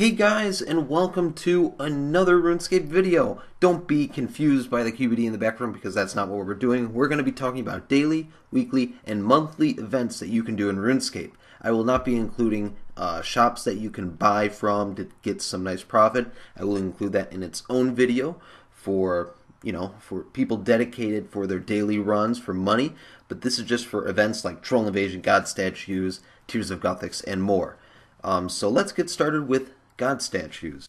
Hey guys, and welcome to another Runescape video. Don't be confused by the QBD in the background because that's not what we're doing. We're going to be talking about daily, weekly, and monthly events that you can do in Runescape. I will not be including shops that you can buy from to get some nice profit. I will include that in its own video for for people dedicated for their daily runs for money. But this is just for events like Troll Invasion, God Statues, Tears of Gothics, and more. So let's get started with God Statues.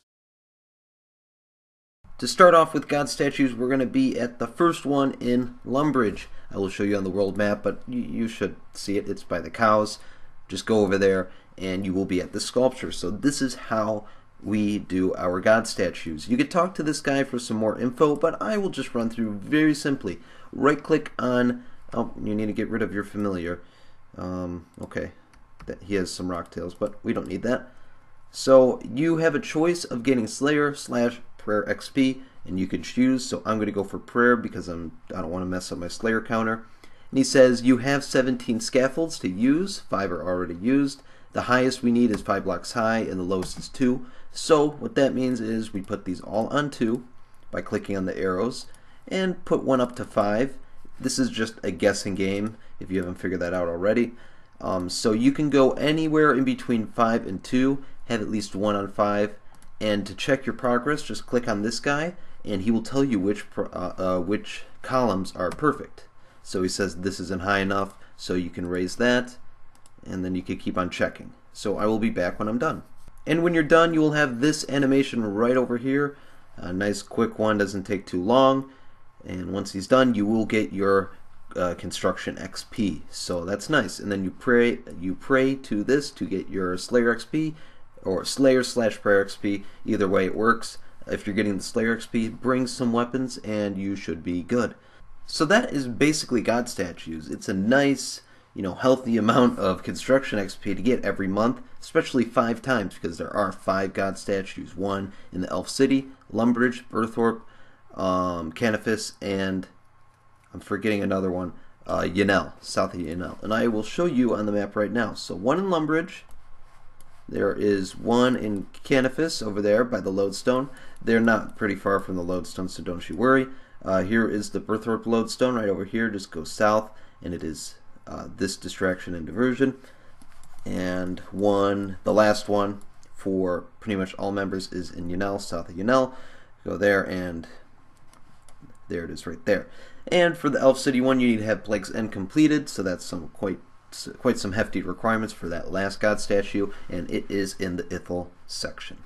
To start off with God Statues, we're going to be at the first one in Lumbridge. I will show you on the world map, but you should see it. It's by the cows. Just go over there and you will be at the sculpture. So this is how we do our God Statues. You could talk to this guy for some more info, but I will just run through very simply. Right click on, oh, you need to get rid of your familiar. Okay, he has some rock tails, but we don't need that. So you have a choice of getting Slayer / Prayer XP, and you can choose. So I'm going to go for Prayer because I don't want to mess up my Slayer counter. And he says you have 17 scaffolds to use. 5 are already used. The highest we need is 5 blocks high, and the lowest is 2. So what that means is we put these all on 2 by clicking on the arrows, and put one up to 5. This is just a guessing game if you haven't figured that out already. So you can go anywhere in between 5 and 2, have at least 1 on 5, and to check your progress, just click on this guy, and he will tell you which columns are perfect. So he says this isn't high enough, so you can raise that, and then you can keep on checking. So I will be back when I'm done. And when you're done, you will have this animation right over here. A nice quick one, doesn't take too long. And once he's done, you will get your construction XP. So that's nice. And then you pray to this to get your Slayer XP, or Slayer / Prayer XP. Either way it works. If you're getting the Slayer XP, bring some weapons and you should be good. So that is basically God Statues. It's a nice, healthy amount of construction XP to get every month, especially 5 times because there are 5 God Statues. 1 in the Elf City, Lumbridge, Burthorpe, Canifis, and I'm forgetting another one, Yanel, south of Yanel. And I will show you on the map right now. So 1 in Lumbridge, there is 1 in Canifis over there by the lodestone. They're not pretty far from the lodestone, so don't you worry. Here is the Burthorpe lodestone right over here. Just go south, and it is this distraction and diversion. And the last one for pretty much all members is in Yanel, south of Yanel. Go there, and there it is right there. And for the Elf City one, you need to have Plague's End completed, so that's quite some hefty requirements for that last God statue, and it is in the Ithel section.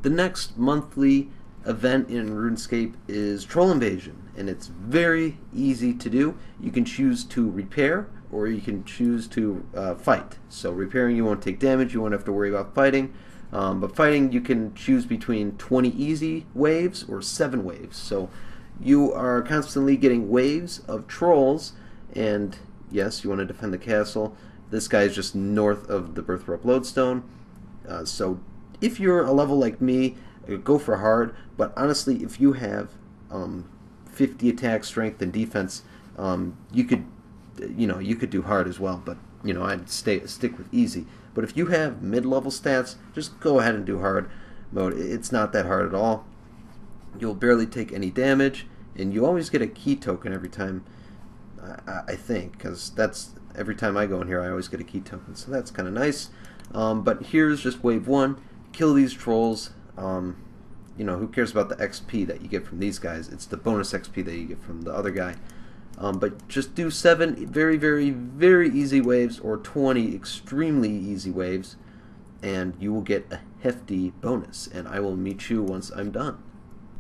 The next monthly event in RuneScape is Troll Invasion, and it's very easy to do. You can choose to repair, or you can choose to fight. So repairing, you won't take damage, you won't have to worry about fighting. But fighting, you can choose between 20 easy waves or 7 waves. So you are constantly getting waves of trolls, and yes, you want to defend the castle. This guy is just north of the Burthorpe lodestone. So if you're a level like me, go for hard. But honestly, if you have 50 attack, strength, and defense, you could do hard as well. But I'd stick with easy. But if you have mid-level stats, just go ahead and do hard mode. It's not that hard at all. You'll barely take any damage, and you always get a key token every time, I think, because that's every time I go in here I always get a key token, so that's kind of nice. But here's just wave 1. Kill these trolls. Who cares about the XP that you get from these guys? It's the bonus XP that you get from the other guy. But just do 7 very, very, very easy waves, or 20 extremely easy waves, and you will get a hefty bonus, and I will meet you once I'm done.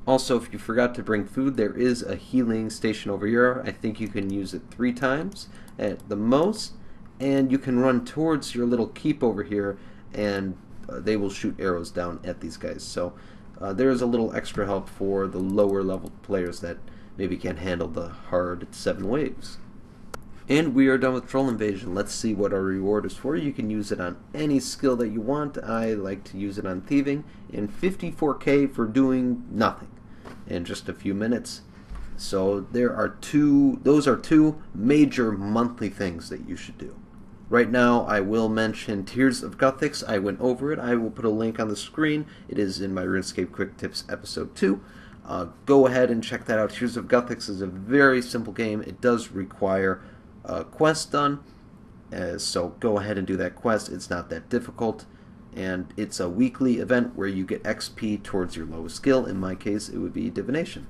Also, if you forgot to bring food, there is a healing station over here. I think you can use it 3 times at the most, and you can run towards your little keep over here, and they will shoot arrows down at these guys. So there is a little extra help for the lower level players that maybe can't handle the hard 7 waves. And we are done with Troll Invasion. Let's see what our reward is for. You can use it on any skill that you want. I like to use it on thieving, and 54k for doing nothing in just a few minutes. So those are 2 major monthly things that you should do. Right now, I will mention Tears of Guthix. I went over it. I will put a link on the screen. It is in my Runescape Quick Tips episode 2. Go ahead and check that out. Tears of Guthix is a very simple game. It does require a quest done, so go ahead and do that quest. It's not that difficult, and it's a weekly event where you get XP towards your lowest skill. In my case, it would be Divination.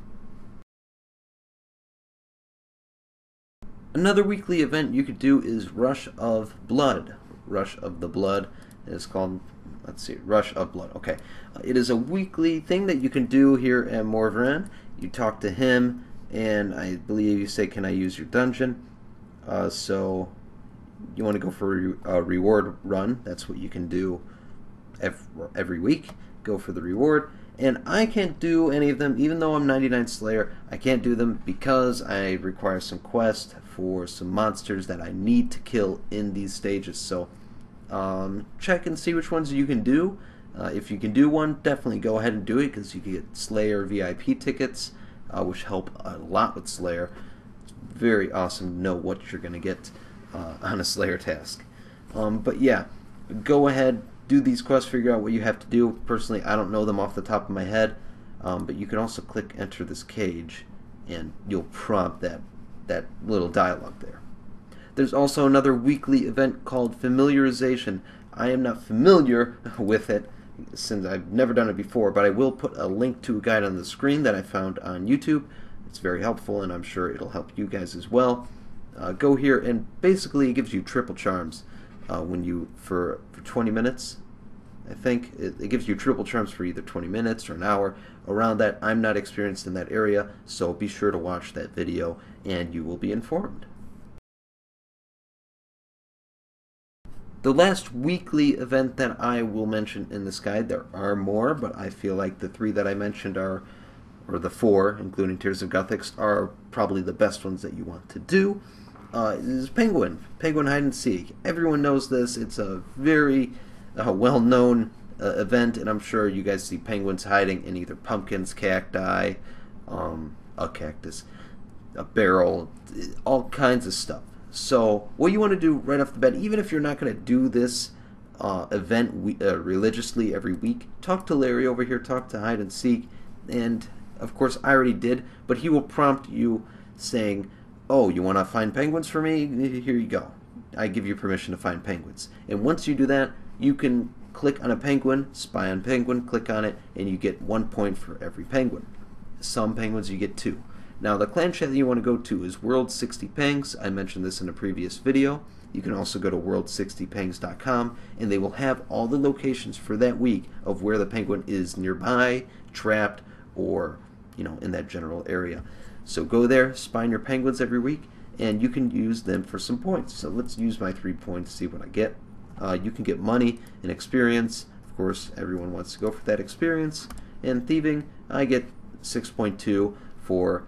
Another weekly event you could do is Rush of Blood. Rush of the Blood is called, let's see, Rush of Blood. Okay. It is a weekly thing that you can do here at Morvran. You talk to him, and I believe you say, can I use your dungeon? So you want to go for a reward run. That's what you can do every week. Go for the reward. And I can't do any of them, even though I'm 99 Slayer. I can't do them because I require some quest for some monsters that I need to kill in these stages. So check and see which ones you can do. If you can do one, definitely go ahead and do it, because you can get Slayer VIP tickets, which help a lot with Slayer. It's very awesome to know what you're going to get on a Slayer task. But yeah, go ahead, do these quests, figure out what you have to do. Personally, I don't know them off the top of my head, but you can also click enter this cage, and you'll prompt that little dialogue there. There's also another weekly event called Familiarization. I am not familiar with it since I've never done it before, but I will put a link to a guide on the screen that I found on YouTube. It's very helpful, and I'm sure it'll help you guys as well. Go here, and basically it gives you triple charms when you for 20 minutes. I think it gives you triple charms for either 20 minutes or an hour. Around that, I'm not experienced in that area, so be sure to watch that video and you will be informed. The last weekly event that I will mention in this guide, there are more, but I feel like the 3 that I mentioned are, or the 4, including Tears of Guthix, are probably the best ones that you want to do. Is Penguin Hide and Seek. Everyone knows this. It's a very well-known event, and I'm sure you guys see penguins hiding in either pumpkins, cacti, a cactus, a barrel, all kinds of stuff. So what you want to do right off the bat, even if you're not going to do this event religiously every week, talk to Larry over here, talk to Hide and Seek, and of course I already did, but he will prompt you saying, oh, you want to find penguins for me? Here you go. I give you permission to find penguins. And once you do that, you can click on a penguin, spy on penguin, click on it, and you get 1 point for every penguin. Some penguins you get 2. Now the clan chat that you want to go to is World 60 Pengs. I mentioned this in a previous video. You can also go to world60pengs.com, and they will have all the locations for that week of where the penguin is nearby, trapped, or in that general area. So go there, spy on your penguins every week, and you can use them for some points. So let's use my 3 points to see what I get. You can get money and experience. Of course, everyone wants to go for that experience. And thieving, I get 6.2 for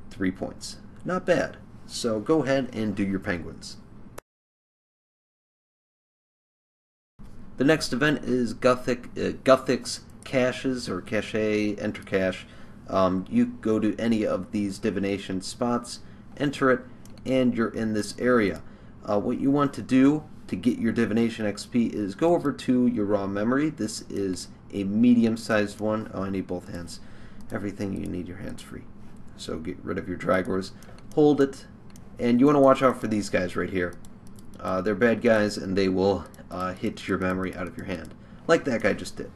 3 points. Not bad. So go ahead and do your penguins. The next event is Gothics Caches, or Cache, Enter Cache. You go to any of these divination spots, enter it, and you're in this area. What you want to do to get your divination XP is go over to your raw memory. This is a medium-sized one. Oh, I need both hands. Everything you need your hands free. So get rid of your Dragors, hold it, and you want to watch out for these guys right here. They're bad guys, and they will hit your memory out of your hand, like that guy just did.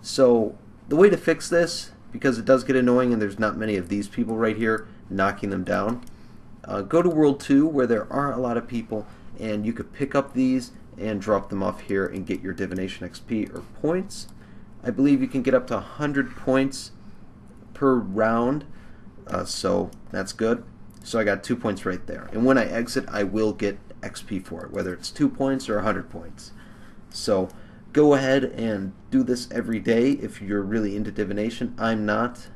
So the way to fix this, because it does get annoying and there's not many of these people right here knocking them down, go to World 2 where there are a lot of people, and you could pick up these and drop them off here and get your divination XP or points. I believe you can get up to 100 points per round, so that's good. So I got 2 points right there, and when I exit I will get XP for it, whether it's 2 points or 100 points. So go ahead and do this every day if you're really into divination. I'm not.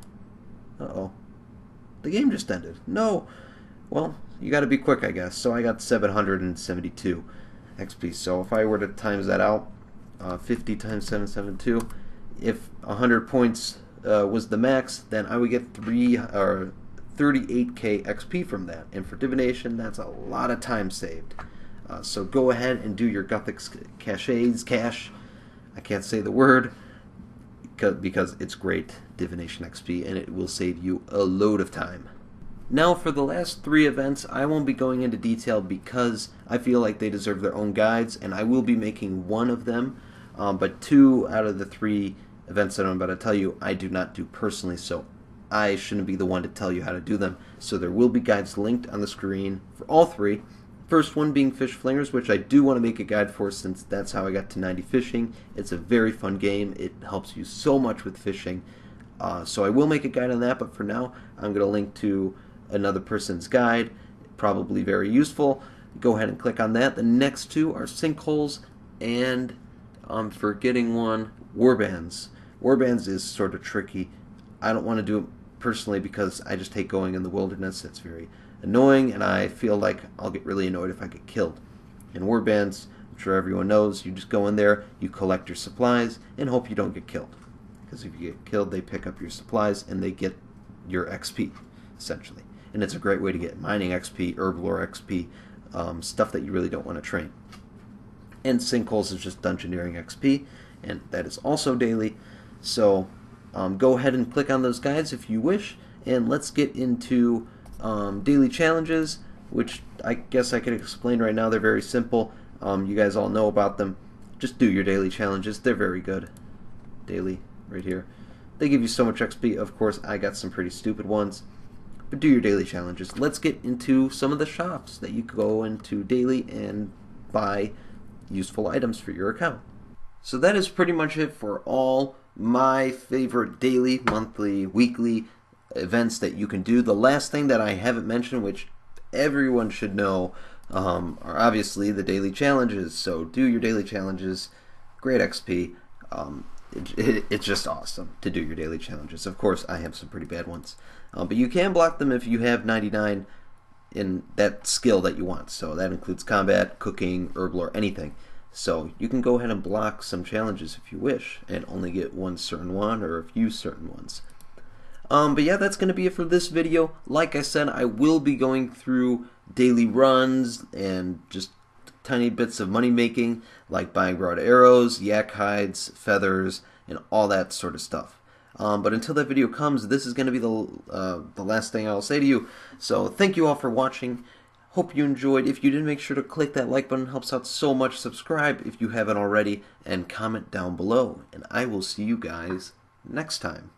Uh-oh. The game just ended. No. Well, you got to be quick, I guess. So I got 772 XP. So if I were to times that out, 50 times 772, if 100 points was the max, then I would get 38k XP from that. And for divination, that's a lot of time saved. So go ahead and do your Gothics Cache. I can't say the word because it's great divination XP and it will save you a load of time. Now for the last 3 events, I won't be going into detail because I feel like they deserve their own guides, and I will be making 1 of them, but 2 out of the 3 events that I'm about to tell you I do not do personally, so I shouldn't be the one to tell you how to do them. So there will be guides linked on the screen for all 3. First one being Fish Flingers, which I do want to make a guide for since that's how I got to 90 fishing. It's a very fun game. It helps you so much with fishing. So I will make a guide on that, but for now I'm going to link to another person's guide, probably very useful. Go ahead and click on that. The next 2 are Sinkholes and I'm forgetting one, Warbands. Warbands is sort of tricky. I don't want to do it personally because I just hate going in the wilderness. It's very annoying and I feel like I'll get really annoyed if I get killed. In Warbands, I'm sure everyone knows, you just go in there, you collect your supplies and hope you don't get killed. Because if you get killed, they pick up your supplies and they get your XP, essentially. And it's a great way to get mining XP, herb lore XP, stuff that you really don't want to train. And Sinkholes is just dungeoneering XP, and that is also daily. So go ahead and click on those guides if you wish, and let's get into daily challenges, which I guess I could explain right now. They're very simple. You guys all know about them. Just do your daily challenges. They're very good. Daily, right here. They give you so much XP. Of course, I got some pretty stupid ones. But do your daily challenges. Let's get into some of the shops that you go into daily and buy useful items for your account. So that is pretty much it for all my favorite daily, monthly, weekly events that you can do. The last thing that I haven't mentioned, which everyone should know, are obviously the daily challenges. So do your daily challenges. Great XP. It's just awesome to do your daily challenges. Of course, I have some pretty bad ones. But you can block them if you have 99 in that skill that you want. So that includes combat, cooking, herb lore, anything. So you can go ahead and block some challenges if you wish and only get one certain one or a few certain ones. But yeah, that's going to be it for this video. Like I said, I will be going through daily runs and just tiny bits of money making, like buying broad arrows, yak hides, feathers, and all that sort of stuff. But until that video comes, this is going to be the last thing I'll say to you. So thank you all for watching. Hope you enjoyed. If you did, make sure to click that like button. It helps out so much. Subscribe if you haven't already, and comment down below. And I will see you guys next time.